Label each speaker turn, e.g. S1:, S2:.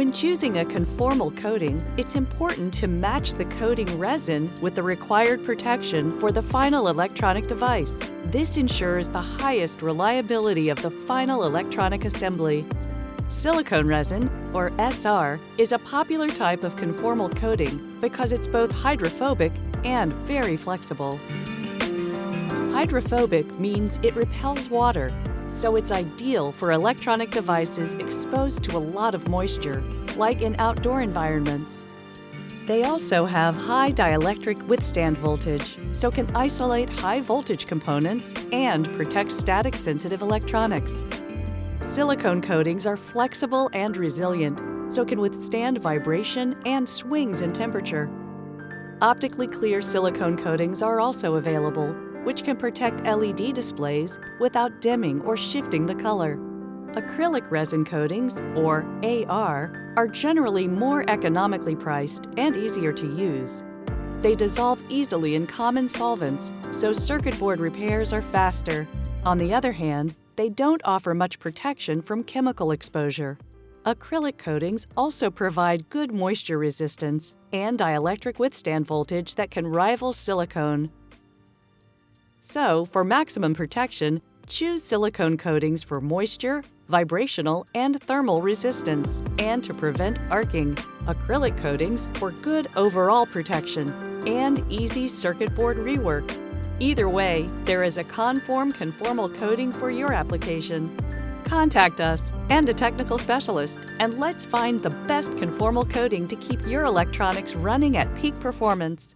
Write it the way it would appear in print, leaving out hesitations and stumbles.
S1: When choosing a conformal coating, it's important to match the coating resin with the required protection for the final electronic device. This ensures the highest reliability of the final electronic assembly. Silicone resin, or SR, is a popular type of conformal coating because it's both hydrophobic and very flexible. Hydrophobic means it repels water, so it's ideal for electronic devices exposed to a lot of moisture, like in outdoor environments. They also have high dielectric withstand voltage, so can isolate high voltage components and protect static-sensitive electronics. Silicone coatings are flexible and resilient, so can withstand vibration and swings in temperature. Optically clear silicone coatings are also available, which can protect LED displays without dimming or shifting the color. Acrylic resin coatings, or AR, are generally more economically priced and easier to use. They dissolve easily in common solvents, so circuit board repairs are faster. On the other hand, they don't offer much protection from chemical exposure. Acrylic coatings also provide good moisture resistance and dielectric withstand voltage that can rival silicone. So, for maximum protection, choose silicone coatings for moisture, vibrational, and thermal resistance, and to prevent arcing. Acrylic coatings for good overall protection and easy circuit board rework. Either way, there is a conformal coating for your application. Contact us and a technical specialist, and let's find the best conformal coating to keep your electronics running at peak performance.